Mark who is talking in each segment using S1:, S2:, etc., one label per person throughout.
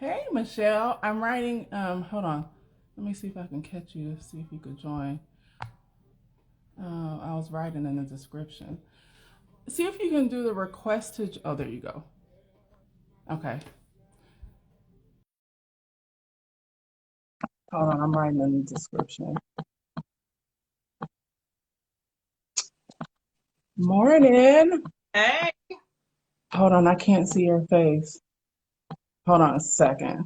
S1: Hey, Michelle. I'm writing. Hold on. Let me see if I can catch you. See if you could join. I was writing in the description. See if you can do the request to. Oh, there you go. Okay. Hold on. I'm writing in the description. Morning.
S2: Hey,
S1: Hold on. I can't see your face. Hold on a second.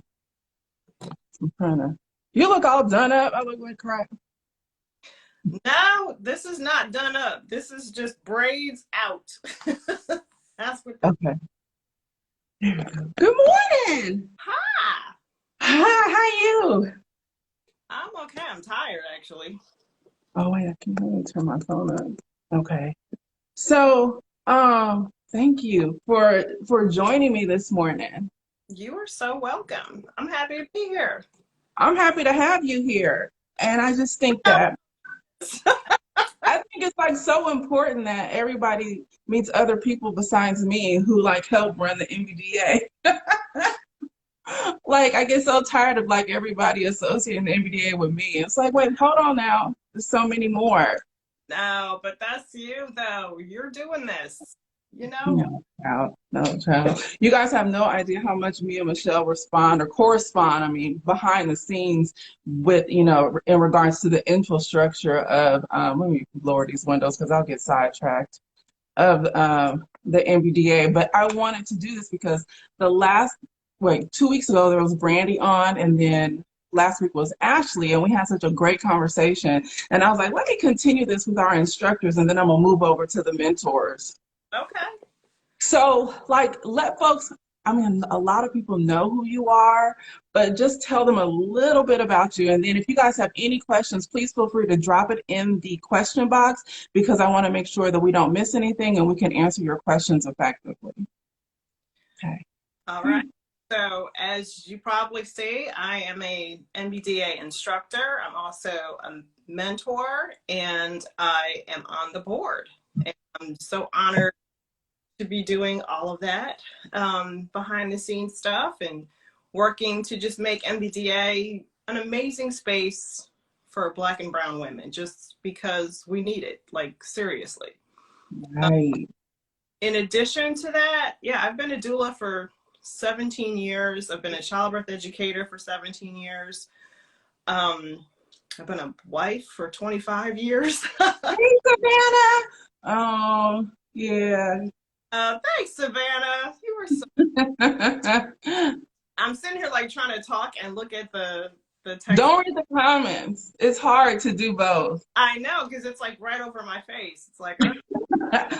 S1: I'm trying to. You look all done up. I look like crap.
S2: no, this is not done up. This is just braids out. That's what this.
S1: Okay. There we go. Good morning.
S2: Hi,
S1: Hi. How you?
S2: I'm okay. I'm tired actually.
S1: Oh wait. I can't really turn my phone on. Okay. So, thank you for joining me this morning.
S2: You are so welcome. I'm happy to be here.
S1: I'm happy to have you here. And I just think that I think it's like so important that everybody meets other people besides me who like help run the NBDA. Like I get so tired of like everybody associating the NBDA with me. It's like, wait, hold on now. There's so many more.
S2: No, but that's you though. You're doing this. You know.
S1: No, child, no, child. You guys have no idea how much me and Michelle respond or correspond, I mean, behind the scenes with, in regards to the infrastructure of, let me lower these windows because I'll get sidetracked, of the NBDA. But I wanted to do this because the last, wait, 2 weeks ago, there was Brandy on, and then last week was Ashley, and we had such a great conversation. And I was like, let me continue this with our instructors, and then I'm going to move over to the mentors.
S2: Okay.
S1: So, like, let folks, I mean, a lot of people know who you are, but just tell them a little bit about you. And then if you guys have any questions, please feel free to drop it in the question box because I want to make sure that we don't miss anything and we can answer your questions effectively. Okay.
S2: All right. So as you probably see, I am a NBDA instructor. I'm also a mentor and I am on the board. And I'm so honored to be doing all of that behind the scenes stuff and working to just make NBDA an amazing space for Black and brown women, just because we need it, like seriously.
S1: Right.
S2: In addition to that, yeah, I've been a doula for 17 years. I've been a childbirth educator for 17 years. I've been a wife for 25 years.
S1: Hey, Savannah. Oh, yeah.
S2: Thanks, Savannah. You were so. I'm sitting here like trying to talk and look at the text.
S1: Don't read the comments. It's hard to do both.
S2: I know because it's like right over my face. It's like
S1: Let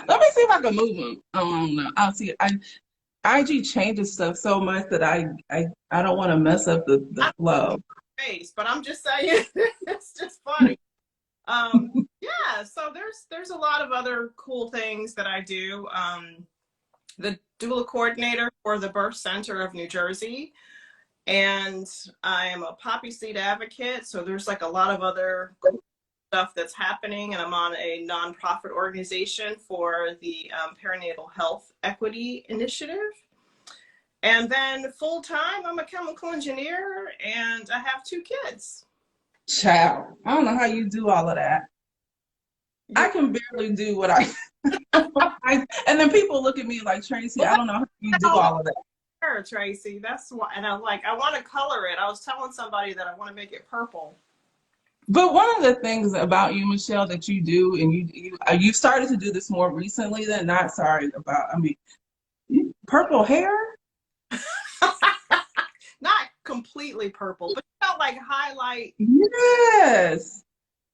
S1: me see if I can move them. Oh, I don't know. I'll see. IG changes stuff so much that I don't want to mess up the flow.
S2: face, but I'm just saying it's just funny. Yeah, so there's a lot of other cool things that I do. The doula coordinator for the Birth Center of New Jersey, and I am a poppy seed advocate. So there's like a lot of other cool stuff that's happening, and I'm on a nonprofit organization for the Perinatal Health Equity Initiative. And then full time, I'm a chemical engineer, and I have 2 kids.
S1: Child, I don't know how you do all of that. I can barely do what I, and then people look at me like, Tracy, I don't know how you do all of that.
S2: Tracie, that's why. And I'm like, I want to color it. I was telling somebody that I want to make it purple.
S1: But one of the things about you, Michelle, that you do, and you started to do this more recently than not. Sorry about, I mean, purple hair.
S2: Not completely purple, but you know, like highlight.
S1: Yes.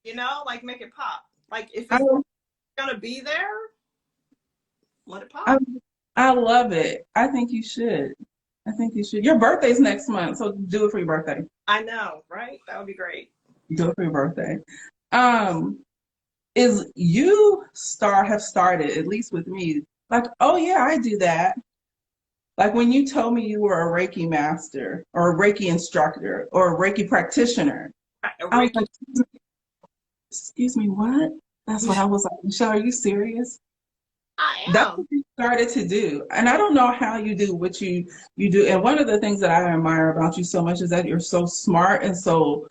S2: You know, like make it pop. Like if
S1: I,
S2: it's gonna be there, let it
S1: I,
S2: pop.
S1: I love it. I think you should. I think you should. Your birthday's next month, so do it for your birthday.
S2: I know, right? That would be great.
S1: Do it for your birthday. Um, is you have started, at least with me, like, oh yeah, I do that. Like when you told me you were a Reiki master or a Reiki instructor or a Reiki practitioner, I was
S2: Reiki.
S1: like, excuse me, what? That's what I was like, Michelle, are you serious?
S2: I
S1: That's
S2: am.
S1: what you started to do. And I don't know how you do what you do. And one of the things that I admire about you so much is that you're so smart and so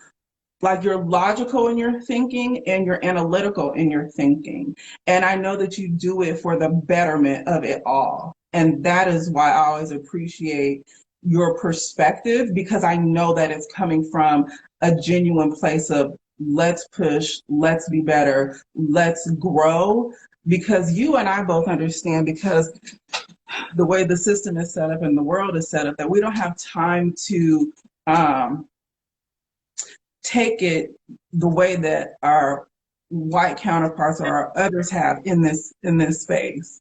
S1: like you're logical in your thinking and you're analytical in your thinking. And I know that you do it for the betterment of it all. And that is why I always appreciate your perspective, because I know that it's coming from a genuine place of let's push, let's be better, let's grow. Because you and I both understand, because the way the system is set up and the world is set up, that we don't have time to take it the way that our white counterparts or our others have in this space.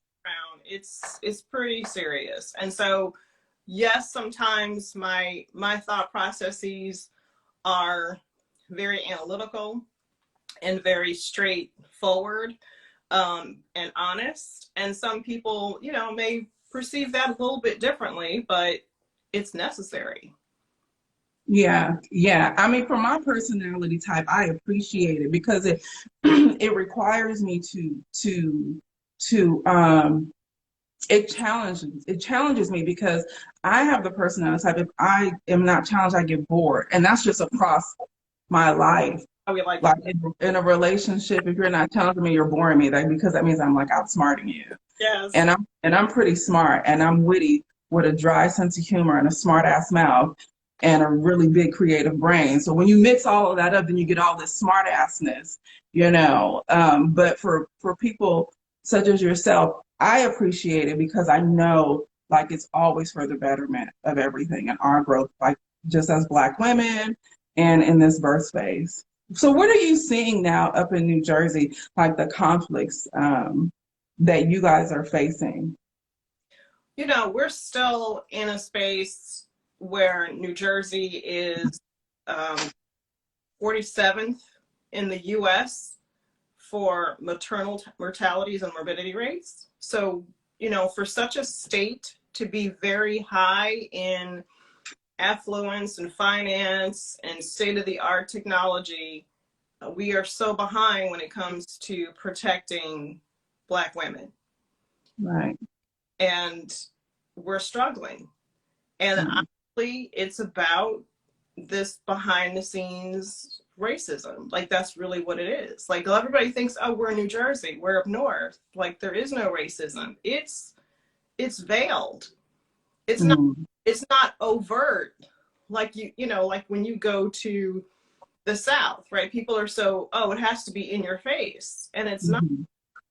S2: It's pretty serious. And so yes, sometimes my thought processes are very analytical and very straightforward, and honest. And some people, you know, may perceive that a little bit differently, but it's necessary.
S1: Yeah, yeah. I mean, for my personality type, I appreciate it because it it requires me to it challenges me, because I have the personality type. If I am not challenged, I get bored, and that's just across my life.
S2: How we like
S1: Like in a relationship, if you're not challenging me, you're boring me. Like, because that means I'm like outsmarting you.
S2: yes.
S1: And I'm pretty smart, and I'm witty with a dry sense of humor and a smart ass mouth and a really big creative brain. So when you mix all of that up, then you get all this smart assness, you know. But for people such as yourself, I appreciate it because I know like it's always for the betterment of everything and our growth, like just as Black women and in this birth space. So what are you seeing now up in New Jersey, like the conflicts that you guys are facing?
S2: You know, we're still in a space where New Jersey is 47th in the US for maternal mortalities and morbidity rates. So, you know, for such a state to be very high in affluence and finance and state-of-the-art technology, we are so behind when it comes to protecting Black women.
S1: Right.
S2: And we're struggling. And honestly, it's about this behind the scenes racism. Like, that's really what it is. Like, everybody thinks, oh, we're in New Jersey, we're up north. Like, there is no racism. It's veiled. It's not overt. Like, you know, like when you go to the South, right? People are so, oh, it has to be in your face. And it's not.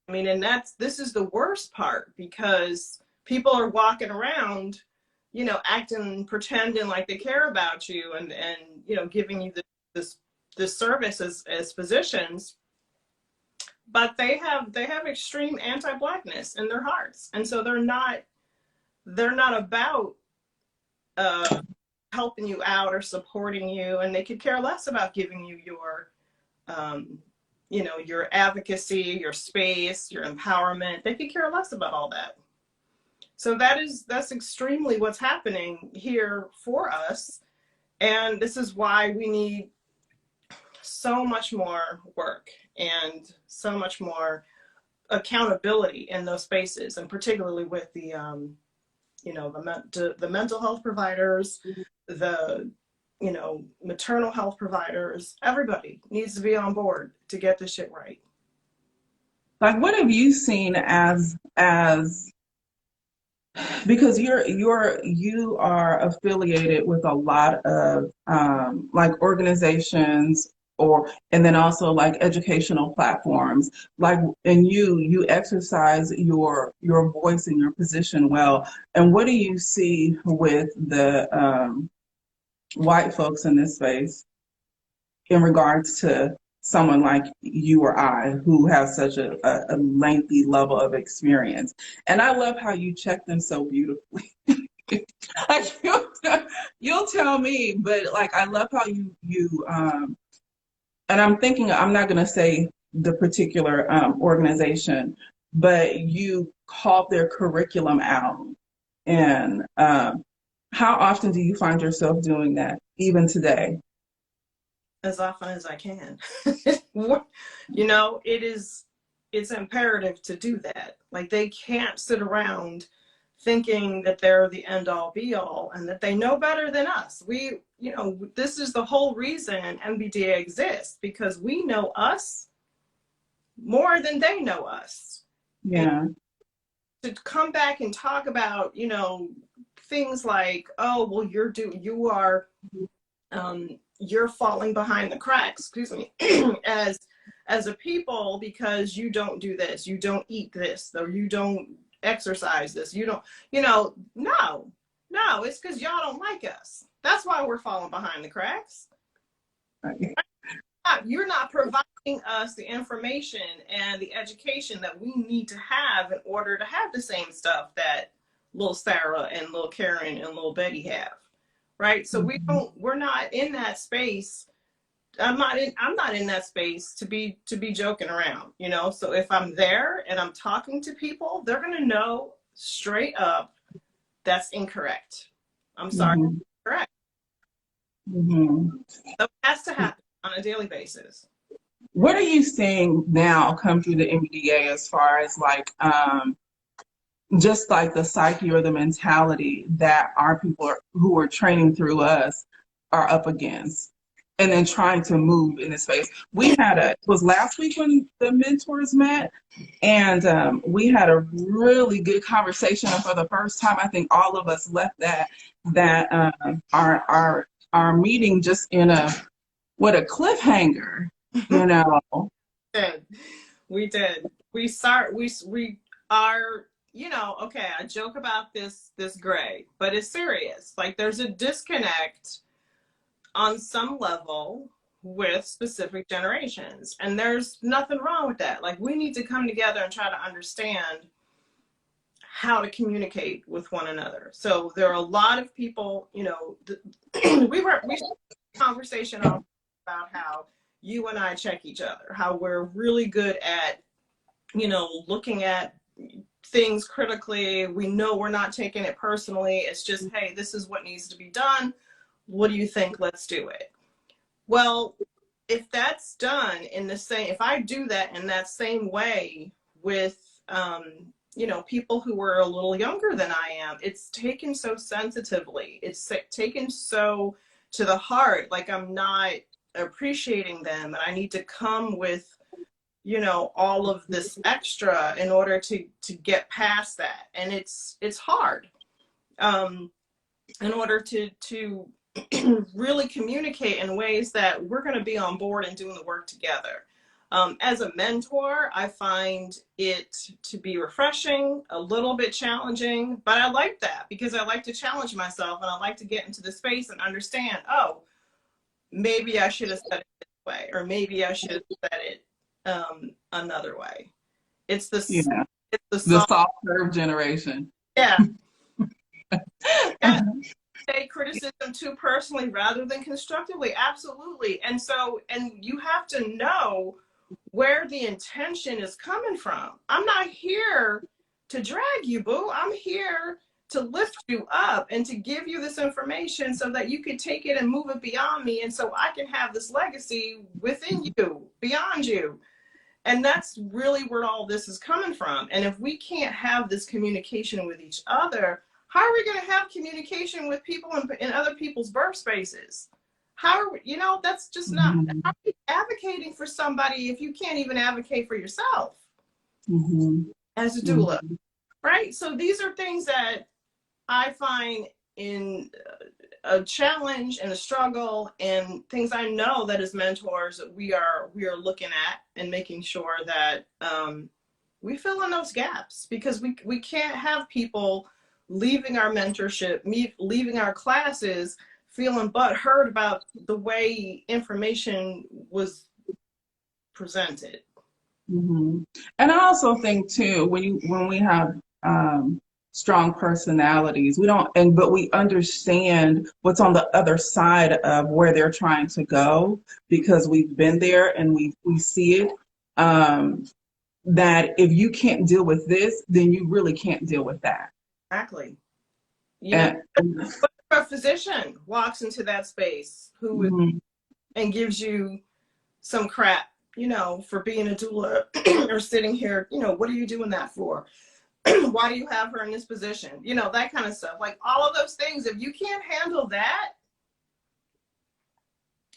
S2: I mean, and this is the worst part, because people are walking around, you know, pretending like they care about you and you know, giving you this service as physicians, but they have extreme anti-Blackness in their hearts, and so they're not about helping you out or supporting you, and they could care less about giving you your you know, your advocacy, your space, your empowerment. They could care less about all that. So that's extremely what's happening here for us. And this is why we need so much more work and so much more accountability in those spaces, and particularly with the you know, the mental health providers, the, you know, maternal health providers. Everybody needs to be on board to get this shit right.
S1: Like, what have you seen as because you are affiliated with a lot of like organizations, and then also like educational platforms, like, and you exercise your voice and your position well. And what do you see with the white folks in this space in regards to someone like you or I, who have such a lengthy level of experience? And I love how you check them so beautifully. Like, you'll tell me, but like, I love how you and I'm thinking, I'm not going to say the particular organization, but you called their curriculum out. And how often do you find yourself doing that, even today?
S2: As often as I can. You know, it's it's imperative to do that. Like, they can't sit around thinking that they're the end all be all and that they know better than us. We, you know, this is the whole reason NBDA exists, because we know us more than they know us.
S1: Yeah.
S2: And to come back and talk about, you know, things like, oh, well, you're falling behind the cracks, excuse me, as a people, because you don't do this, you don't eat this, or you don't exercise this, you don't, you know, no, it's because y'all don't like us. That's why we're falling behind the cracks.
S1: Right.
S2: You're not providing us the information and the education that we need to have in order to have the same stuff that little Sarah and little Karen and little Betty have, right? So we're not in that space. I'm not in that space to be joking around, you know? So if I'm there and I'm talking to people, they're going to know straight up that's incorrect. I'm sorry, correct. So it has to happen on a daily basis.
S1: What are you seeing now come through the NBDA as far as like, just like the psyche or the mentality that our people who are training through us are up against, and then trying to move in this space? We had it was last week when the mentors met, and we had a really good conversation. And for the first time, I think all of us left that our meeting just in a cliffhanger, you know.
S2: We did. We are, you know, okay, I joke about this gray, but it's serious. Like, there's a disconnect on some level with specific generations, and there's nothing wrong with that. Like, we need to come together and try to understand how to communicate with one another. So there are a lot of people, you know, we had a conversation about how you and I check each other, how we're really good at, you know, looking at things critically. We know we're not taking it personally. It's just, hey, this is what needs to be done. What do you think? Let's do it. Well, if that's done in the same, if I do that in that same way with, you know, people who are a little younger than I am, it's taken so sensitively. It's taken so to the heart, like I'm not appreciating them, and I need to come with, you know, all of this extra in order to get past that. And it's hard in order to really communicate in ways that we're going to be on board and doing the work together. As a mentor, I find it to be refreshing, a little bit challenging, but I like that because I like to challenge myself, and I like to get into the space and understand, oh, maybe I should have said it this way, or maybe I should have said it another way. It's the
S1: soft curve generation.
S2: Yeah. Take criticism too personally rather than constructively. Absolutely. And you have to know where the intention is coming from. I'm not here to drag you, boo. I'm here to lift you up and to give you this information so that you can take it and move it beyond me, and so I can have this legacy within you, beyond you. And that's really where all this is coming from. And if we can't have this communication with each other, how are we going to have communication with people in other people's birth spaces? How are we, you know, that's just not, how are you advocating for somebody if you can't even advocate for yourself as a doula, right? So these are things that I find in a challenge and a struggle, and things I know that as mentors we are looking at and making sure that we fill in those gaps, because we can't have people leaving our mentorship, leaving our classes, feeling butthurt about the way information was presented.
S1: And I also think too, when we have strong personalities, but we understand what's on the other side of where they're trying to go, because we've been there and we see it, that if you can't deal with this, then you really can't deal with that.
S2: Exactly. Yeah. But a physician walks into that space and gives you some crap you know, for being a doula or sitting here, you know, what are you doing that for? Why do you have her in this position? You know, that kind of stuff. Like all of those things, if you can't handle that,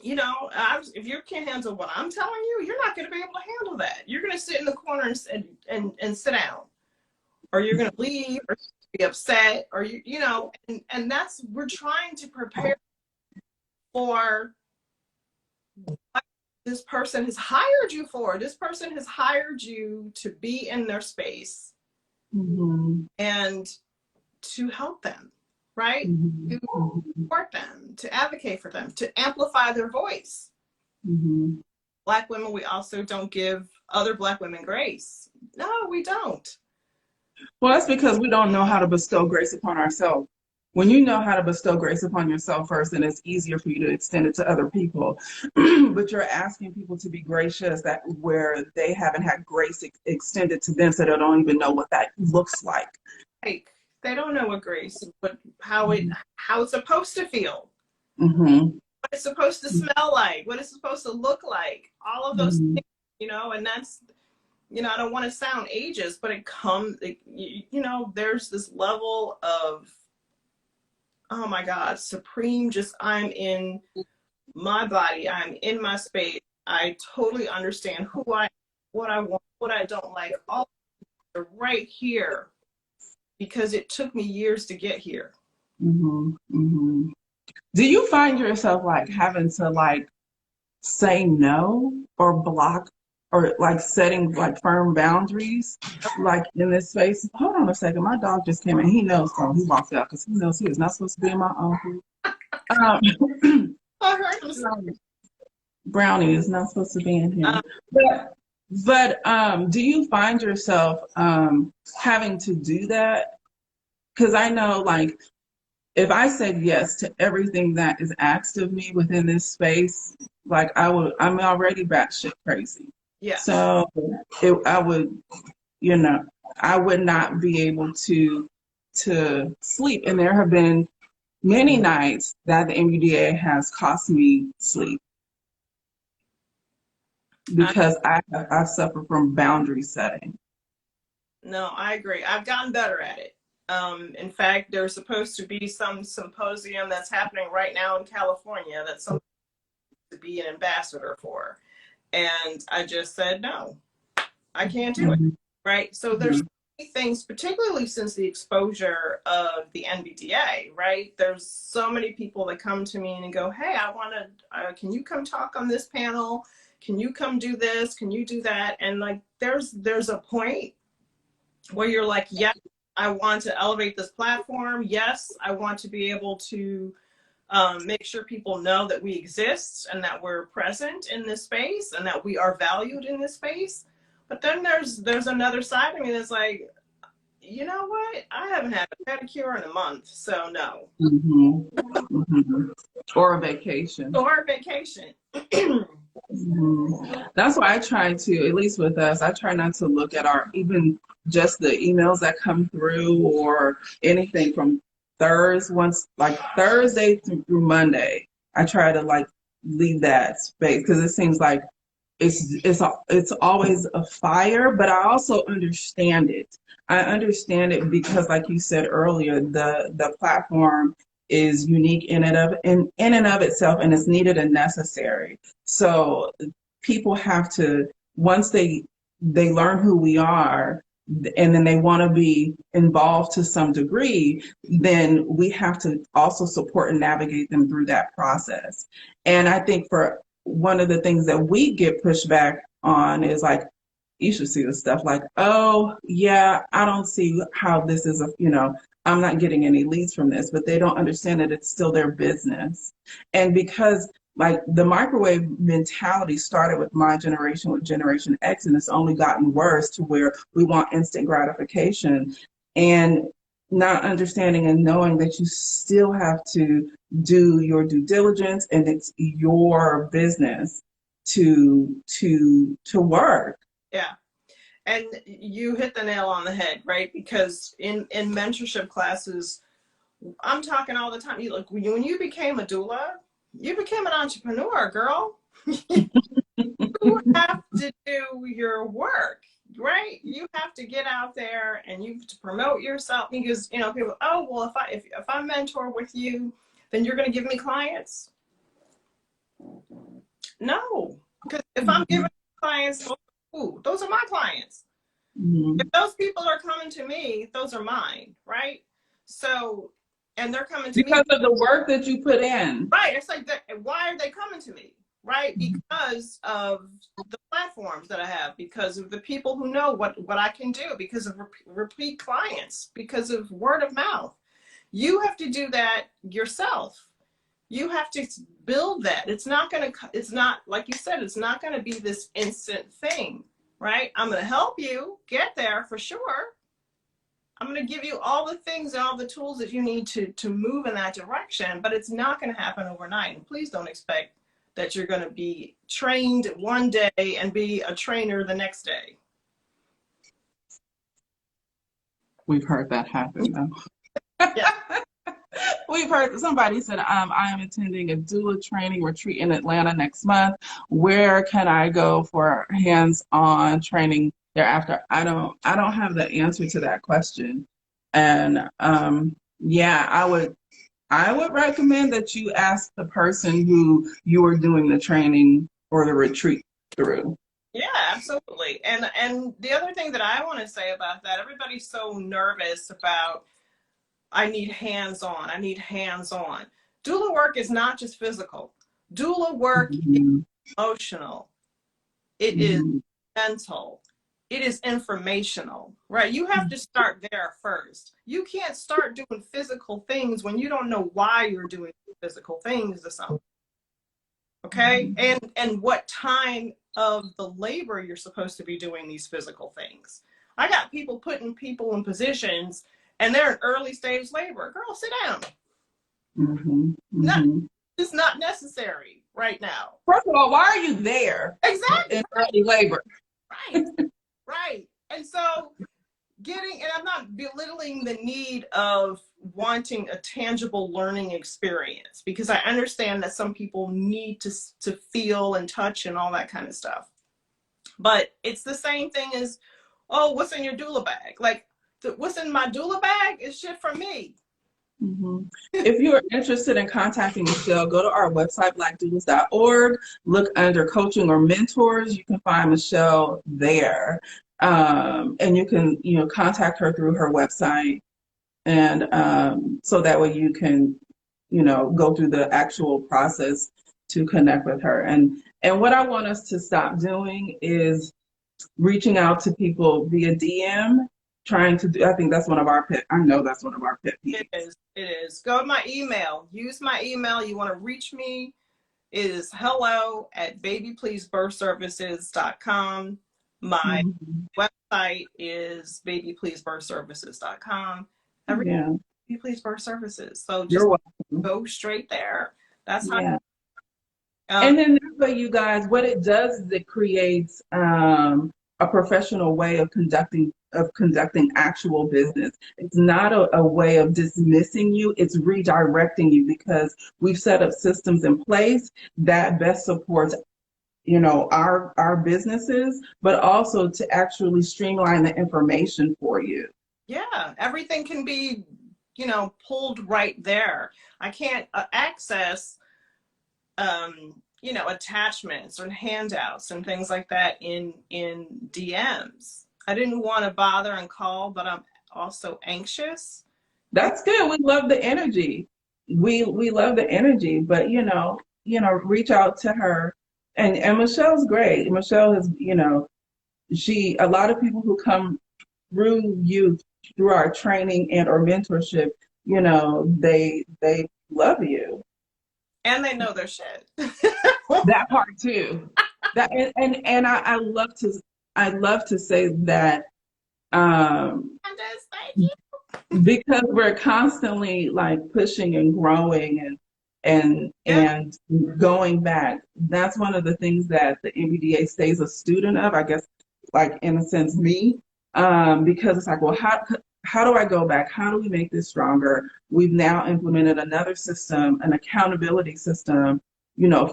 S2: you know, if you can't handle what I'm telling you, you're not going to be able to handle that. You're going to sit in the corner and sit down, or you're going to leave or be upset, or you know, and that's, we're trying to prepare for what this person has hired you for. This person has hired you to be in their space and to help them, right? To support them, to advocate for them, to amplify their voice. Black women, we also don't give other Black women grace. No, we don't.
S1: Well, that's because we don't know how to bestow grace upon ourselves. When you know how to bestow grace upon yourself first, then it's easier for you to extend it to other people. But you're asking people to be gracious that where they haven't had grace extended to them, so they don't even know what that looks like.
S2: Like, they don't know what grace, but how it's supposed to feel,
S1: what
S2: it's supposed to smell like, what it's supposed to look like, all of those things, you know. And that's, you know, I don't want to sound ageist, but it comes, you know, there's this level of, oh my God, supreme, just I'm in my body, I'm in my space, I totally understand who I am, what I want, what I don't like, all right here, because it took me years to get here.
S1: Do you find yourself like having to like say no or block or like setting like firm boundaries like in this space? Hold on a second, my dog just came in. He knows, so he walked out because he knows he is not supposed to be in my office.
S2: I heard him.
S1: Brownie is not supposed to be in here. But do you find yourself having to do that? Because I know, like, if I said yes to everything that is asked of me within this space, like I'm already batshit crazy.
S2: Yeah.
S1: So I would, you know, I would not be able to sleep. And there have been many nights that the NBDA has cost me sleep because I've suffered from boundary setting.
S2: No, I agree. I've gotten better at it. In fact, there's supposed to be some symposium that's happening right now in California that someone to be an ambassador for. And I just said, no, I can't do it. Right. So there's things, particularly since the exposure of the NBDA, right? There's so many people that come to me and go, hey, I want to, can you come talk on this panel? Can you come do this? Can you do that? And like, there's a point where you're like, yes, I want to elevate this platform. Yes, I want to be able to make sure people know that we exist and that we're present in this space and that we are valued in this space. But then there's another side of me that's like, you know what? I haven't had a pedicure in a month, so no.
S1: Or a vacation.
S2: Or a vacation.
S1: That's why I try to, at least with us, I try not to look at even just the emails that come through or anything from Thursday through Monday. I try to like leave that space because it seems like it's always a fire, but I also understand it. I understand it because, like you said earlier, the platform is unique in and of itself, and it's needed and necessary. So people have to, once they learn who we are, and then they want to be involved to some degree, then we have to also support and navigate them through that process. And I think for one of the things that we get pushed back on is like, you should see the stuff like, oh yeah, I don't see how this is I'm not getting any leads from this, but they don't understand that it's still their business. And because like the microwave mentality started with my generation, with Generation X, and it's only gotten worse to where we want instant gratification, and not understanding and knowing that you still have to do your due diligence and it's your business to work.
S2: Yeah. And you hit the nail on the head, right? Because in mentorship classes, I'm talking all the time. Look, when you became a doula, you became an entrepreneur, girl. You you have to do your work, right? You have to get out there and you have to promote yourself, because, you know, people, oh, well, if I mentor with you, then you're going to give me clients. No, because if I'm giving clients, those are my clients.
S1: Mm-hmm.
S2: If those people are coming to me, those are mine, right? So, and they're coming to me
S1: because of the work that you put in.
S2: Right. It's like, why are they coming to me? Right? Because of the platforms that I have, because of the people who know what I can do, because of repeat clients, because of word of mouth. You have to do that yourself. You have to build that. It's not, like you said, it's not going to be this instant thing, right? I'm going to help you get there for sure. I'm going to give you all the things and all the tools that you need to move in that direction, but it's not going to happen overnight. And please don't expect that you're going to be trained one day and be a trainer the next day.
S1: We've heard that happen, though.
S2: Yeah.
S1: We've heard, somebody said, I am attending a doula training retreat in Atlanta next month. Where can I go for hands-on training thereafter? I don't have the answer to that question. And yeah, I would recommend that you ask the person who you are doing the training or the retreat through.
S2: Yeah, absolutely. And the other thing that I want to say about that, everybody's so nervous about, I need hands-on. I need hands-on. Doula work is not just physical. Doula work is emotional. It is mental. It is informational, right? You have to start there first. You can't start doing physical things when you don't know why you're doing physical things or something. Okay? And what time of the labor you're supposed to be doing these physical things. I got people putting people in positions and they're in early stage labor. Girl, sit down. It's not necessary right now.
S1: First of all, why are you there?
S2: Exactly.
S1: In early labor.
S2: Right. Right. And so and I'm not belittling the need of wanting a tangible learning experience, because I understand that some people need to feel and touch and all that kind of stuff. But it's the same thing as, oh, what's in your doula bag? Like, what's in my doula bag is shit from me.
S1: If you are interested in contacting Michelle, go to our website, blackdoulas.org. Look under coaching or mentors. You can find Michelle there. And you can, contact her through her website. And so that way you can, go through the actual process to connect with her. And what I want us to stop doing is reaching out to people via DM, trying to do, I think that's one of our pet, I know that's one of our pet peeves.
S2: It is. Go to my email. Use my email. You want to reach me, it is hello@babypleasebirthservices.com. My website is babypleasebirthservices.com. Baby Please Birth Services. So just go straight there. That's how.
S1: And then that way, you guys, what it does is it creates a professional way of conducting actual business. It's not a way of dismissing you, it's redirecting you, because we've set up systems in place that best supports our businesses, but also to actually streamline the information for you.
S2: Yeah, everything can be, pulled right there. I can't access, attachments or handouts and things like that in DMs. I didn't want to bother and call, but I'm also anxious.
S1: That's good. We love the energy. We love the energy, but reach out to her. And Michelle's great. Michelle is, a lot of people who come through our training and or mentorship, they love you.
S2: And they know their shit.
S1: That part too. That and I love to say that
S2: Thank you.
S1: because we're constantly like pushing and growing and going back. That's one of the things that the NBDA stays a student of, I guess, like in a sense me, because it's like, well, how do I go back? How do we make this stronger? We've now implemented another system, an accountability system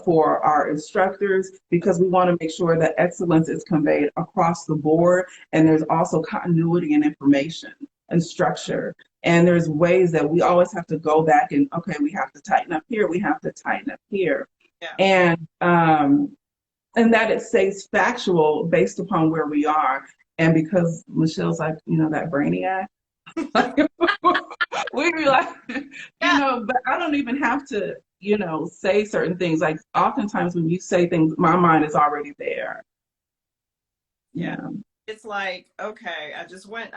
S1: for our instructors, because we want to make sure that excellence is conveyed across the board. And there's also continuity in information and structure. And there's ways that we always have to go back and, okay, we have to tighten up here. We have to tighten up here.
S2: Yeah.
S1: And that it stays factual based upon where we are. And because Michelle's like, that brainiac, we'd be like, but I don't even have to, say certain things. Like oftentimes when you say things, my mind is already there.
S2: Yeah. It's like, okay, I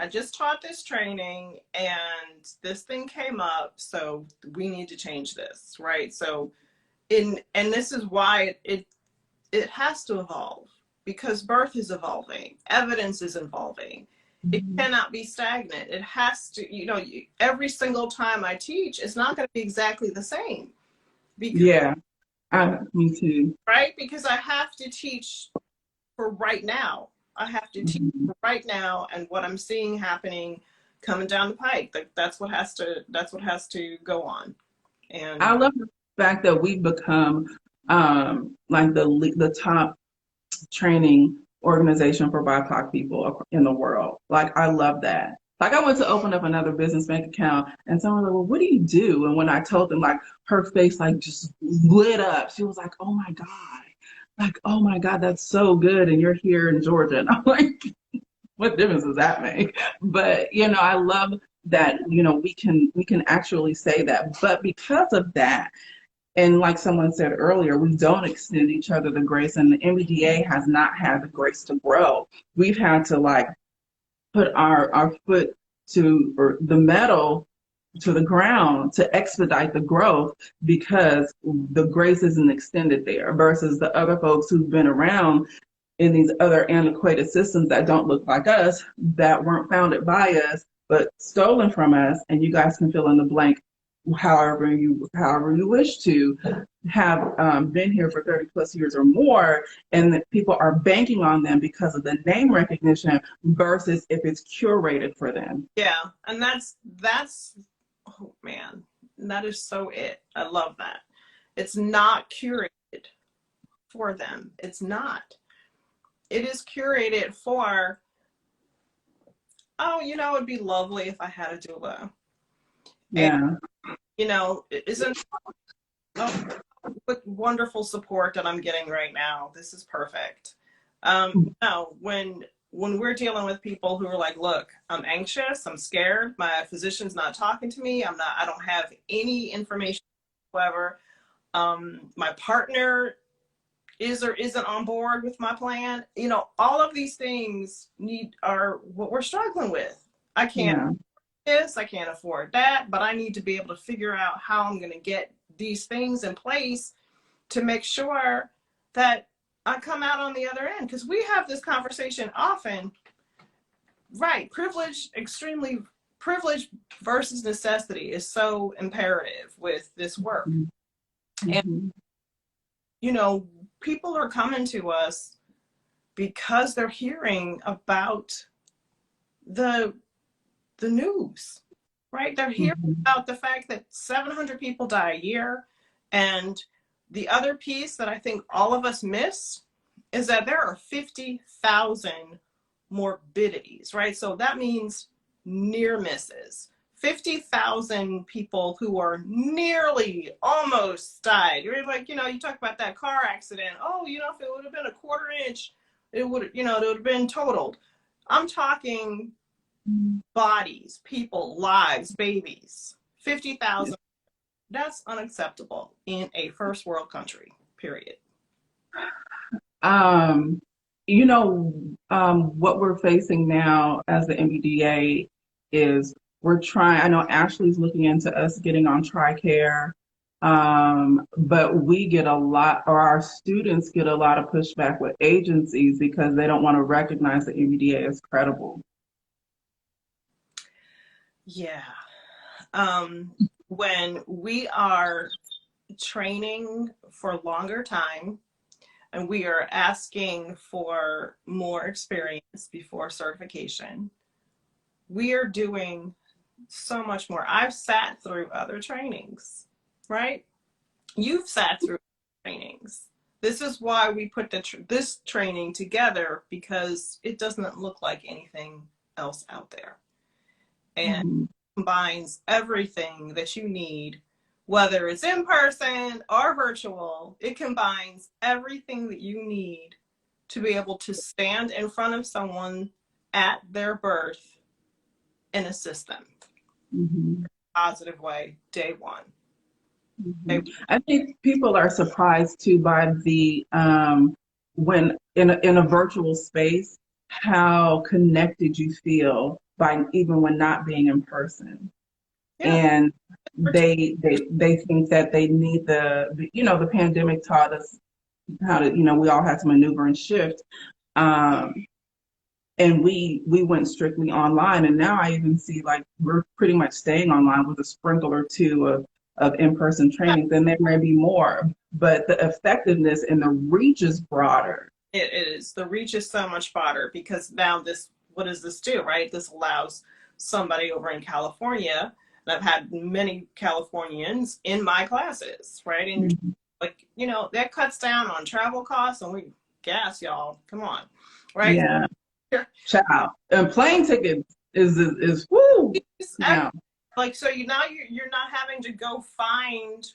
S2: just taught this training and this thing came up, so we need to change this, right? So and this is why it has to evolve, because birth is evolving, evidence is evolving. It cannot be stagnant. It has to, every single time I teach, it's not going to be exactly the same.
S1: Because, me too.
S2: Right? Because I have to teach for right now. I have to teach for right now and what I'm seeing happening coming down the pike. That's what has to go on. And
S1: I love the fact that we've become like the top training organization for BIPOC people in the world. Like, I love that. Like, I went to open up another business bank account and someone was like, well, what do you do? And when I told them, like, her face, like, just lit up. She was like, oh my God. Like, oh my God, that's so good. And you're here in Georgia. And I'm like, what difference does that make? But, I love that, we can actually say that. But because of that, and like someone said earlier, we don't extend each other the grace, and the NBDA has not had the grace to grow. We've had to put our foot or the metal to the ground to expedite the growth, because the grace isn't extended there, versus the other folks who've been around in these other antiquated systems that don't look like us, that weren't founded by us, but stolen from us. And you guys can fill in the blank however you wish to, have been here for 30 plus years or more, and that people are banking on them because of the name recognition versus if it's curated for them.
S2: Yeah, and that's oh man, that is so it. I love that. It's not curated for them. It's not. It is curated for, it'd be lovely if I had a doula.
S1: Yeah.
S2: And, isn't with wonderful support that I'm getting right now. This is perfect. No, when we're dealing with people who are like, look, I'm anxious, I'm scared, my physician's not talking to me, I don't have any information whatsoever. My partner is or isn't on board with my plan. All of these things are what we're struggling with. I can't this, I can't afford that, but I need to be able to figure out how I'm going to get these things in place to make sure that I come out on the other end. Because we have this conversation often, right? Extremely privilege versus necessity is so imperative with this work. And, people are coming to us because they're hearing about the news, right? They're hearing about the fact that 700 people die a year. And the other piece that I think all of us miss is that there are 50,000 morbidities, right? So that means near misses. 50,000 people who are nearly almost died. You're like, you talk about that car accident. Oh, if it would have been a quarter inch, it would have been totaled. I'm talking bodies, people, lives, babies. 50,000. That's unacceptable in a first world country, period.
S1: What we're facing now as the NBDA is we're trying, I know Ashley's looking into us getting on TRICARE, but we get a lot, or our students get a lot of pushback with agencies because they don't want to recognize the NBDA as credible.
S2: Yeah. When we are training for longer time and we are asking for more experience before certification, we are doing so much more. I've sat through other trainings, right? You've sat through trainings. This is why we put this training together, because it doesn't look like anything else out there. And combines everything that you need, whether it's in person or virtual. It combines everything that you need to be able to stand in front of someone at their birth and assist them in a positive way, day one.
S1: I think people are surprised too by the when in a virtual space, how connected you feel by even when not being in person. Yeah. And they think that they need the pandemic taught us how to, we all had to maneuver and shift. And we went strictly online, and now I even see like we're pretty much staying online with a sprinkle or two of in-person trainings, and there may be more, but the effectiveness and the reach is broader.
S2: It is. The reach is so much broader, because now what does this do, right? This allows somebody over in California, and I've had many Californians in my classes, right? And that cuts down on travel costs, and gas, y'all, come on, right?
S1: Yeah. Child. And plane tickets is woo. Yeah.
S2: Like, so you're not having to go find,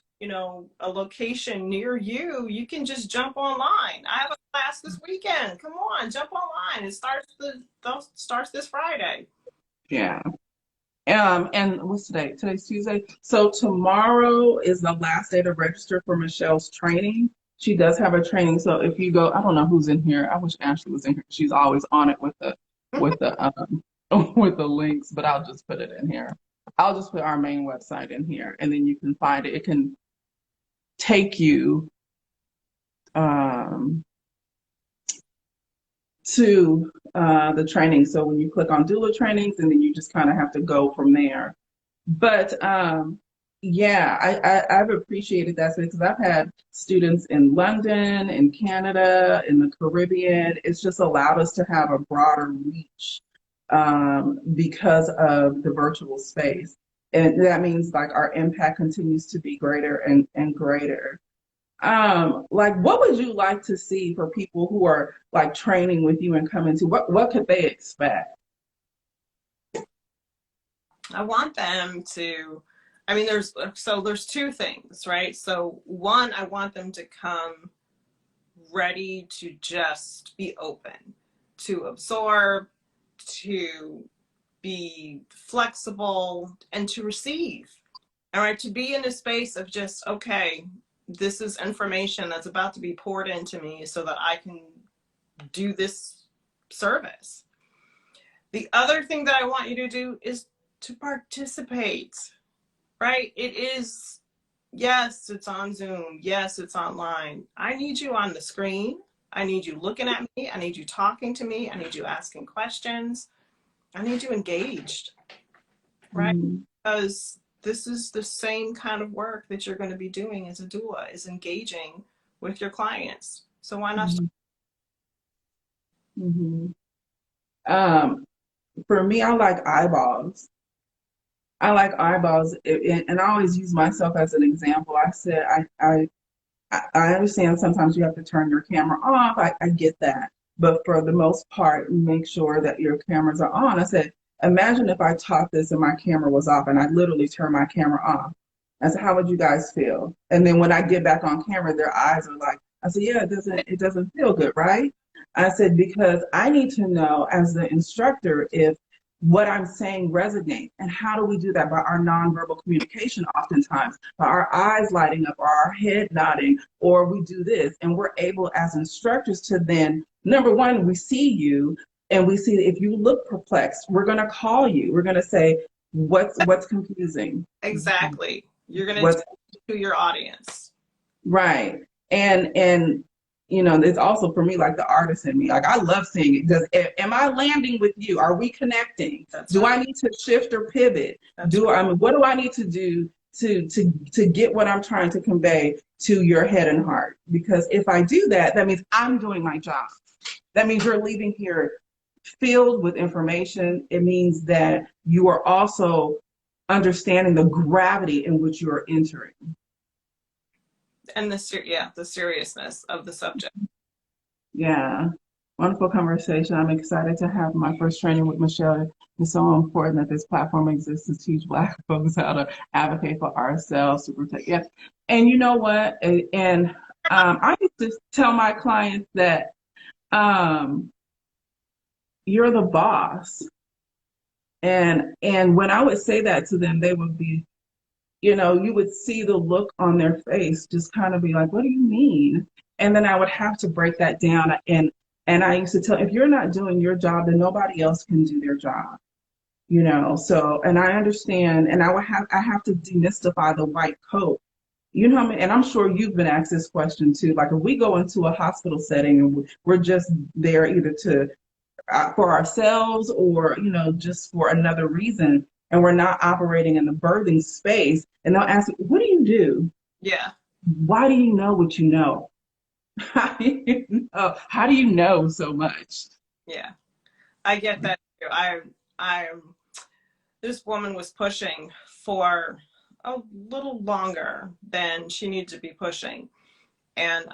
S2: a location near you. You can just jump online. I have a class this weekend. Come on, jump online. It starts this Friday.
S1: Yeah. And what's today? Today's Tuesday. So tomorrow is the last day to register for Michelle's training. She does have a training. So if you go, I don't know who's in here. I wish Ashley was in here. She's always on it with the with the links, but I'll just put it in here. I'll just put our main website in here, and then you can find it. It can take you to the training. So when you click on doula trainings, and then you just kind of have to go from there. But yeah, I've appreciated that, because I've had students in London, in Canada, in the Caribbean. It's just allowed us to have a broader reach because of the virtual space. And that means like our impact continues to be greater and greater. Like, what would you like to see for people who are like training with you and coming to, what could they expect?
S2: I want them to, there's two things, right? So one, I want them to come ready to just be open, to absorb, to be flexible, and to receive. All right, to be in a space of just, okay, this is information that's about to be poured into me so that I can do this service. The other thing that I want you to do is to participate, right? It is, yes, it's on Zoom. Yes, it's online. I need you on the screen. I need you looking at me. I need you talking to me. I need you asking questions. I need you engaged, right? Because this is the same kind of work that you're going to be doing as a doula, is engaging with your clients. So why not?
S1: For me, I like eyeballs. I like eyeballs, and I always use myself as an example. I said, I understand sometimes you have to turn your camera off. I get that. But for the most part, make sure that your cameras are on. I said, imagine if I taught this and my camera was off, and I literally turned my camera off. I said, how would you guys feel? And then when I get back on camera, their eyes are like, I said, yeah, it doesn't feel good, right? I said, because I need to know as the instructor if what I'm saying resonates. And how do we do that? By our nonverbal communication, oftentimes, by our eyes lighting up or our head nodding, or we do this. And we're able as instructors to then, number one, we see you, and we see that if you look perplexed, we're going to call you. We're going to say, what's confusing?
S2: Exactly. You're going to to your audience.
S1: Right. And it's also for me, like the artist in me, like I love seeing it. Am I landing with you? Are we connecting? Do I need to shift or pivot? What do I need to do to get what I'm trying to convey to your head and heart? Because if I do that, that means I'm doing my job. That means you're leaving here filled with information. It means that you are also understanding the gravity in which you are entering.
S2: And the seriousness of the subject.
S1: Yeah. Wonderful conversation. I'm excited to have my first training with Michelle. It's so important that this platform exists to teach Black folks how to advocate for ourselves, to protect. Yeah. And you know what? I used to tell my clients that um, you're the boss. And when I would say that to them, they would be, you would see the look on their face, just kind of be like, what do you mean? And then I would have to break that down. And I used to tell, if you're not doing your job, then nobody else can do their job. So, and I understand, and I have to demystify the white coat. You know what I mean? And I'm sure you've been asked this question too. Like if we go into a hospital setting and we're just there either to for ourselves or just for another reason, and we're not operating in the birthing space, and they'll ask, what do you do?
S2: Yeah.
S1: Why do you know what you know? How do you know so much?
S2: Yeah, I get that too. I this woman was pushing for a little longer than she needed to be pushing, and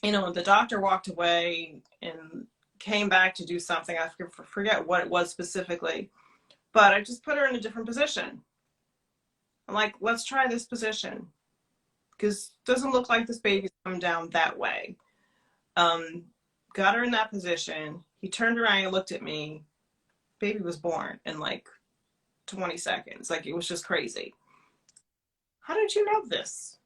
S2: the doctor walked away and came back to do something. I forget what it was specifically, but I just put her in a different position. I'm like, let's try this position, because it doesn't look like this baby's coming down that way. Got her in that position. He turned around and looked at me. Baby was born in like 20 seconds. Like, it was just crazy. How did you know this?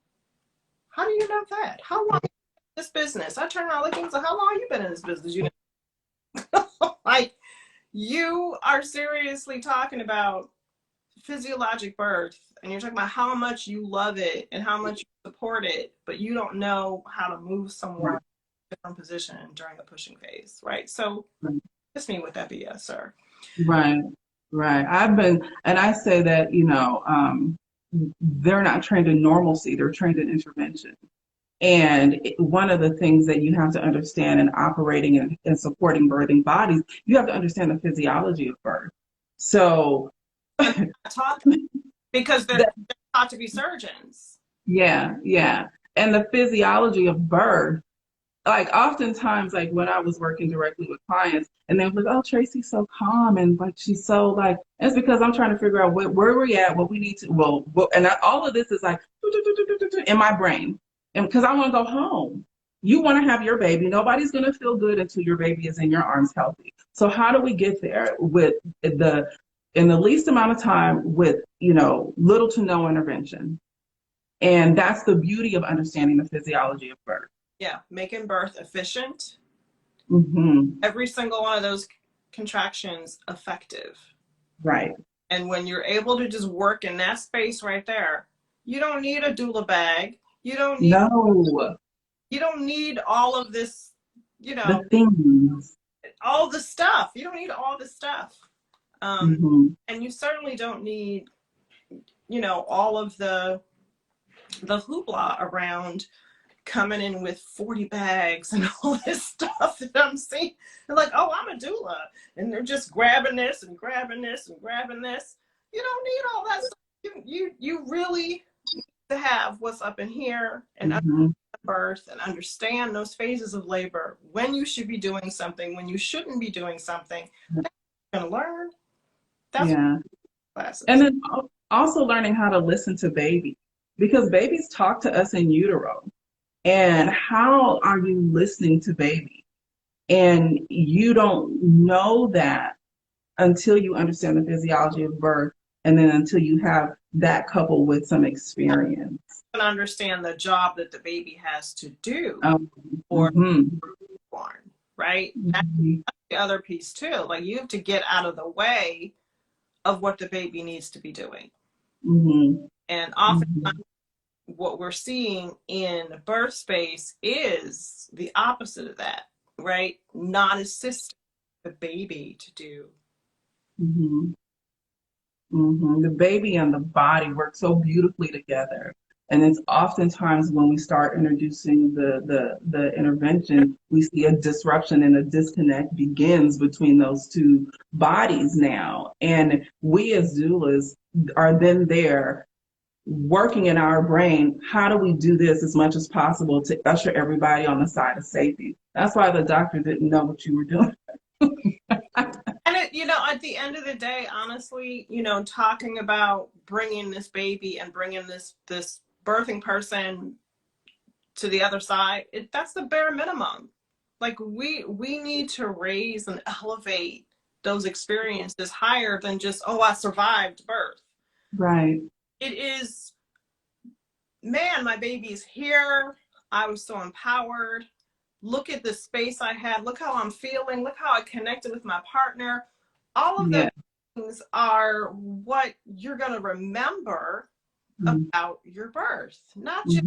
S2: How do you know that? How long in this business? I turned around looking and said, how long have you been in this business? You know? Like, you are seriously talking about physiologic birth, and you're talking about how much you love it and how much you support it, but you don't know how to move someone in a different position during the pushing phase, right? So kiss me with that BS, sir.
S1: Right. And I say that, they're not trained in normalcy, they're trained in intervention. And one of the things that you have to understand in operating and supporting birthing bodies, you have to understand the physiology of birth. So,
S2: because they're taught to be surgeons.
S1: Yeah. And the physiology of birth, like oftentimes, like when I was working directly with clients and they were like, oh, Tracie's so calm. And like, she's so like, it's because I'm trying to figure out where we're at, what we need to, all of this is like in my brain. And because I want to go home. You want to have your baby. Nobody's going to feel good until your baby is in your arms healthy. So how do we get there in the least amount of time with, little to no intervention? And that's the beauty of understanding the physiology of birth.
S2: Yeah, making birth efficient.
S1: Mm-hmm.
S2: Every single one of those contractions effective.
S1: Right.
S2: And when you're able to just work in that space right there, you don't need a doula bag. You don't need all of this,
S1: the things.
S2: all the stuff. You don't need all this stuff.
S1: And
S2: you certainly don't need, all of the hoopla around coming in with 40 bags and all this stuff that I'm seeing. They're like, oh, I'm a doula. And they're just grabbing this and grabbing this and grabbing this. You don't need all that stuff. You really need to have what's up in here and understand birth and understand those phases of labor, when you should be doing something, when you shouldn't be doing something. That's what you're going to learn. That's classes. And
S1: then also learning how to listen to babies, because babies talk to us in utero. And how are you listening to baby? And you don't know that until you understand the physiology of birth, and then until you have that coupled with some experience.
S2: And understand the job that the baby has to do for born, right? That's the other piece too. Like, you have to get out of the way of what the baby needs to be doing. And oftentimes what we're seeing in birth space is the opposite of that, right? Not assisting the baby to do.
S1: The baby and the body work so beautifully together. And it's oftentimes when we start introducing the intervention, we see a disruption and a disconnect begins between those two bodies now. And we as doulas are then there working in our brain, how do we do this as much as possible to usher everybody on the side of safety? That's why the doctor didn't know what you were doing.
S2: And at the end of the day, honestly, talking about bringing this baby and bringing this birthing person to the other side, that's the bare minimum. Like we need to raise and elevate those experiences higher than just, oh, I survived birth.
S1: Right.
S2: It is, man, my baby's here. I was so empowered. Look at the space I had. Look how I'm feeling. Look how I connected with my partner. All of those things are what you're going to remember about your birth, not just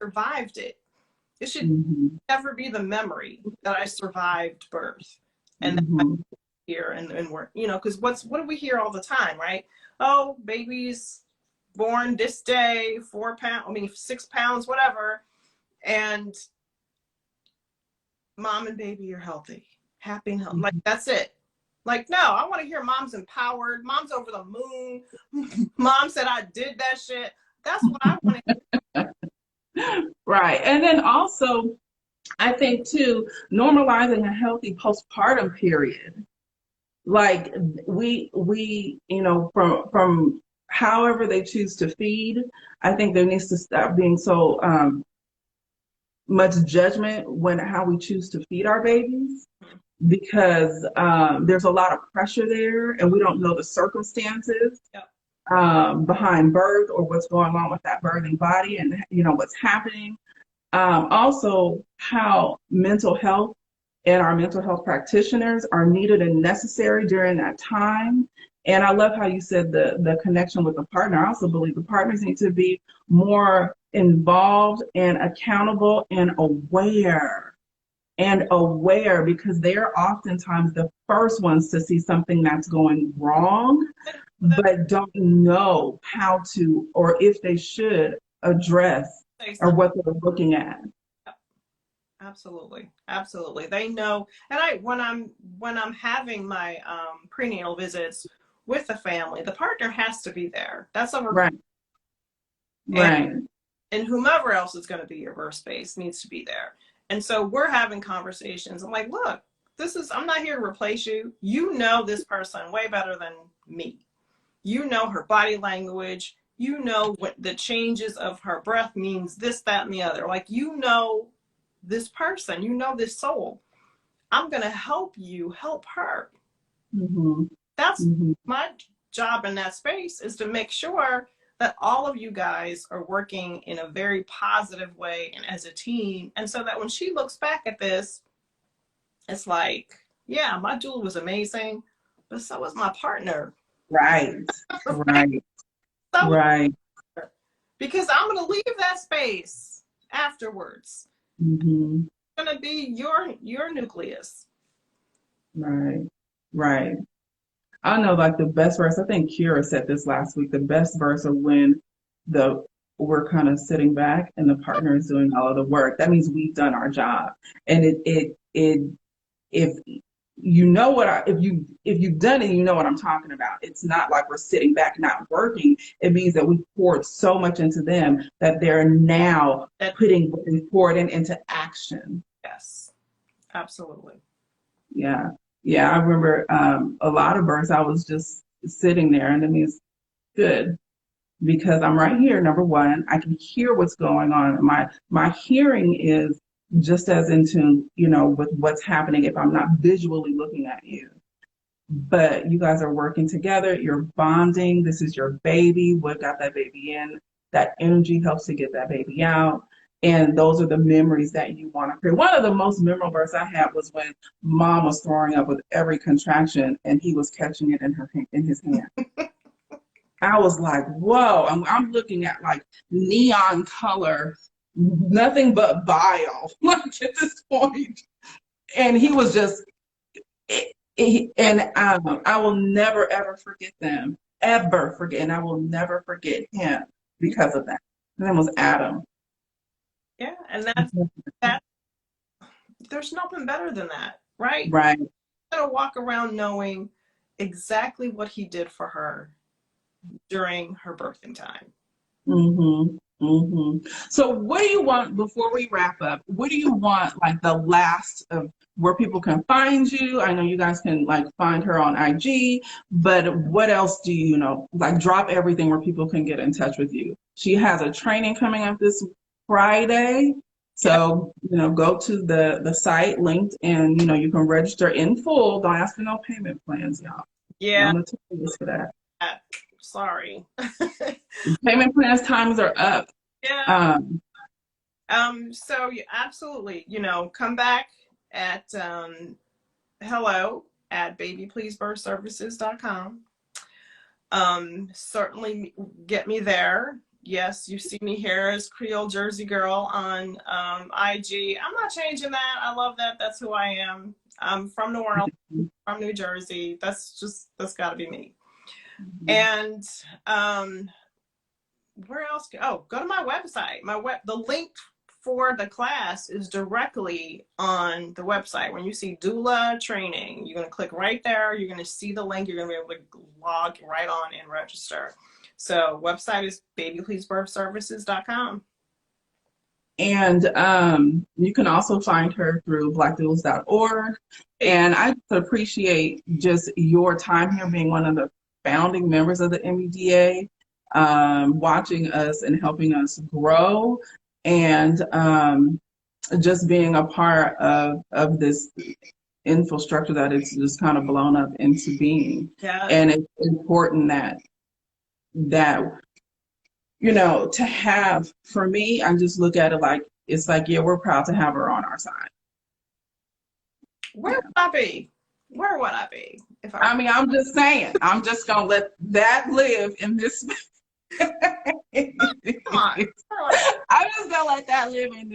S2: survived it. It should never be the memory that I survived birth. And that I'm here and we're, because what do we hear all the time, right? Oh, baby's born this day, 6 pounds, whatever. And mom and baby are healthy, happy and healthy. Like, that's it. Like, no, I want to hear mom's empowered. Mom's over the moon. Mom said I did that shit. That's what I want to hear.
S1: Right. And then also, I think too, normalizing a healthy postpartum period. Like we from however they choose to feed, I think there needs to stop being so much judgment when how we choose to feed our babies, because there's a lot of pressure there and we don't know the circumstances behind birth or what's going on with that birthing body and what's happening. Also how mental health and our mental health practitioners are needed and necessary during that time. And I love how you said the connection with the partner. I also believe the partners need to be more involved and accountable and aware, because they're oftentimes the first ones to see something that's going wrong, but don't know how to, or if they should address or what they're looking at.
S2: Absolutely. Absolutely. They know. And when I'm having my prenatal visits with the family, the partner has to be there. That's a
S1: right. Right.
S2: And whomever else is going to be your birth space needs to be there. And so we're having conversations. I'm like, look, I'm not here to replace you. You know this person way better than me. You know her body language. You know what the changes of her breath means, this, that, and the other. Like, this person, this soul. I'm going to help you help her. That's my job in that space, is to make sure that all of you guys are working in a very positive way and as a team. And so that when she looks back at this, it's like, yeah, my doula was amazing, but so was my partner.
S1: Right. Right. Right.
S2: Because I'm going to leave that space afterwards. It's going to be your nucleus.
S1: Right. Right. I know, like the best verse, I think Kira said this last week, the best verse of when we're kind of sitting back and the partner is doing all of the work. That means we've done our job. And if you've done it, you know what I'm talking about. It's not like we're sitting back not working. It means that we poured so much into them that they're now putting forward into action.
S2: Yes, absolutely.
S1: Yeah. Yeah, I remember a lot of births, I was just sitting there, and it means good, because I'm right here. Number one, I can hear what's going on. My hearing is just as in tune, with what's happening if I'm not visually looking at you. But you guys are working together, you're bonding. This is your baby. What got that baby in? That energy helps to get that baby out. And those are the memories that you want to create. One of the most memorable births I had was when mom was throwing up with every contraction and he was catching it in his hand. I was like, whoa. I'm looking at like neon color, nothing but bile, like at this point. And he was just, I will never, ever forget them, ever forget. And I will never forget him because of that. His name was Adam.
S2: Yeah, and that there's nothing better than that, right?
S1: Right.
S2: You're gonna walk around knowing exactly what he did for her during her birthing time.
S1: Mm-hmm. Mm-hmm. So what do you want, before we wrap up, what do you want, like the last of where people can find you? I know you guys can like find her on IG, but what else do you know? Like drop everything where people can get in touch with you. She has a training coming up this Friday.
S2: Yeah.
S1: So, go to the site linked and, you can register in full. Don't ask for no payment plans, y'all.
S2: Yeah.
S1: I'm notorious for that.
S2: Sorry.
S1: Payment plans times are up.
S2: Yeah.
S1: Um,
S2: So absolutely, come back at hello@babypleasebirthservices.com. Certainly get me there. Yes, you see me here as Creole Jersey Girl on IG. I'm not changing that. I love that. That's who I am. I'm from New Orleans, from New Jersey. That's got to be me. And where else? Oh, go to my website. The link for the class is directly on the website. When you see doula training, you're going to click right there. You're going to see the link. You're going to be able to log right on and register. So website is babypleasebirthservices.com.
S1: And you can also find her through blackdoulas.org. And I appreciate just your time here, being one of the founding members of the NBDA, watching us and helping us grow, and just being a part of this infrastructure that it's just kind of blown up into being.
S2: Yeah.
S1: And it's important that to have, for me, I just look at it like, it's like, yeah, we're proud to have her on our side.
S2: Where would I be? Where would I be?
S1: I mean, I'm just saying, I'm just going to let that live in this.
S2: Come on.
S1: I'm just going to let that live in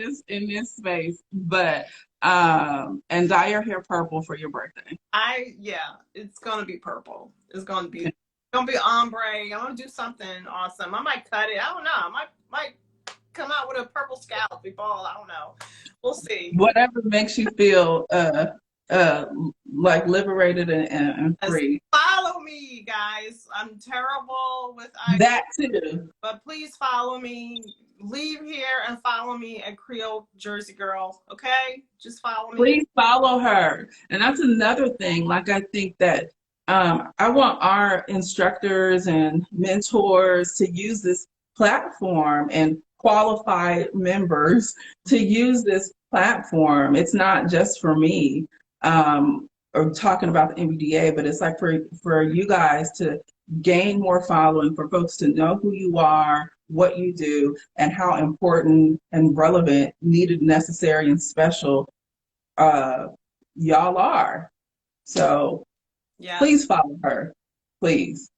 S1: this space. But, and dye your hair purple for your birthday.
S2: It's going to be purple. It's going to be ombre. I'm going to do something awesome. I might cut it. I don't know. I might come out with a purple scalp ball. I don't know. We'll see.
S1: Whatever makes you feel like liberated and free.
S2: Follow me, guys. I'm terrible with
S1: that too.
S2: But please follow me. Leave here and follow me at Creole Jersey Girl. Okay? Just follow me.
S1: Please follow her. And that's another thing. Like, I think that I want our instructors and mentors to use this platform, and qualified members to use this platform. It's not just for me or talking about the NBDA, but it's like for you guys to gain more following, for folks to know who you are, what you do, and how important and relevant, needed, necessary, and special y'all are. So
S2: yeah,
S1: please follow her, please.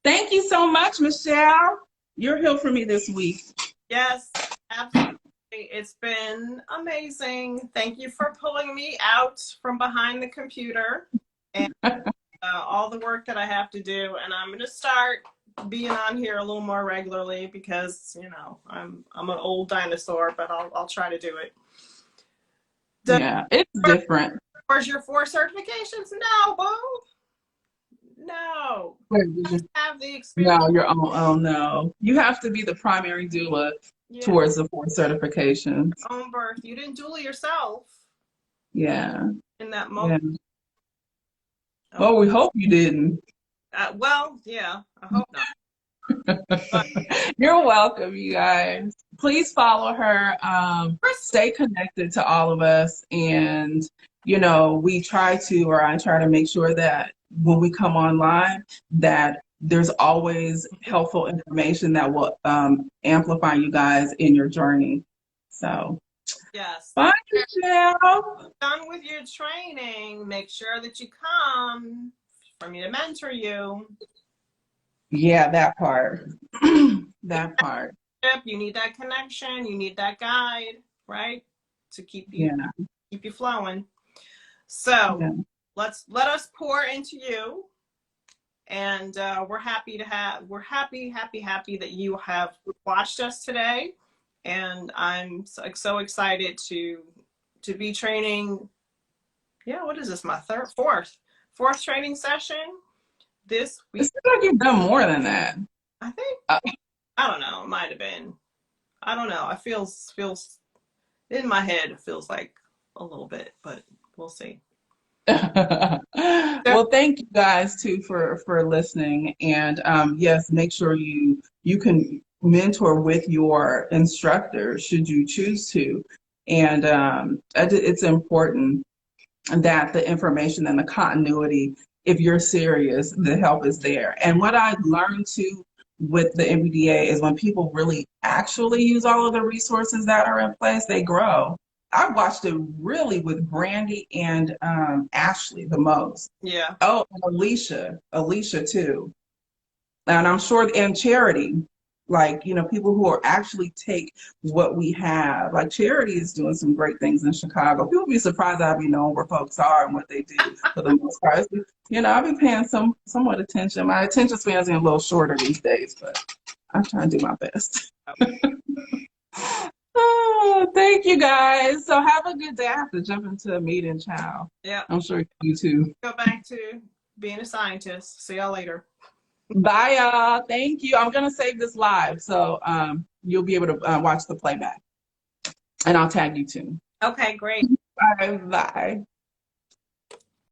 S1: Thank you so much, Michelle. You're here for me this week.
S2: Yes, absolutely. It's been amazing. Thank you for pulling me out from behind the computer and all the work that I have to do. And I'm going to start being on here a little more regularly because, I'm an old dinosaur, but I'll try to do it.
S1: Yeah, it's different.
S2: Where's your 4 certifications? No, boo. No.
S1: Just
S2: have the experience.
S1: No, your own. Oh no, you have to be the primary doula towards the 4 certifications.
S2: Own birth. You didn't doula yourself.
S1: Yeah.
S2: In that moment.
S1: Yeah. Well, we hope you didn't.
S2: Well, yeah, I hope not.
S1: You're welcome, you guys. Please follow her. Stay connected to all of us, and I try to make sure that when we come online, that there's always helpful information that will amplify you guys in your journey. So,
S2: yes.
S1: Bye, Michelle.
S2: Done with your training. Make sure that you come for me to mentor you.
S1: Yeah, that part. That part.
S2: You need that connection. You need that guide, right? To keep you flowing. So let us pour into you. And we're happy that you have watched us today. And I'm so excited to be training. Yeah, what is this? My fourth training session this week.
S1: It seems like you've done more than that.
S2: I think,
S1: Uh,
S2: I don't know, it might have been. I don't know. It feels in my head, it feels like a little bit, but we'll see.
S1: well, thank you guys too for listening. And yes, make sure you can mentor with your instructor should you choose to. And it's important that the information and the continuity, if you're serious, the help is there. And what I learned too with the NBDA is when people really actually use all of the resources that are in place, they grow. I watched it really with Brandy and Ashley the most.
S2: Yeah.
S1: Oh, and Alicia too. And I'm sure, and Charity, like, people who are actually take what we have. Like Charity is doing some great things in Chicago. People be surprised I be knowing where folks are and what they do for the most part. I've been paying somewhat attention. My attention span's getting a little shorter these days, but I'm trying to do my best. Oh, thank you guys. So have a good day. I have to jump into a meeting, child.
S2: Yeah.
S1: I'm sure you too.
S2: Go back to being a scientist. See y'all later.
S1: Bye, y'all. Thank you. I'm going to save this live, so you'll be able to watch the playback. And I'll tag you too.
S2: Okay, great.
S1: Bye. Bye.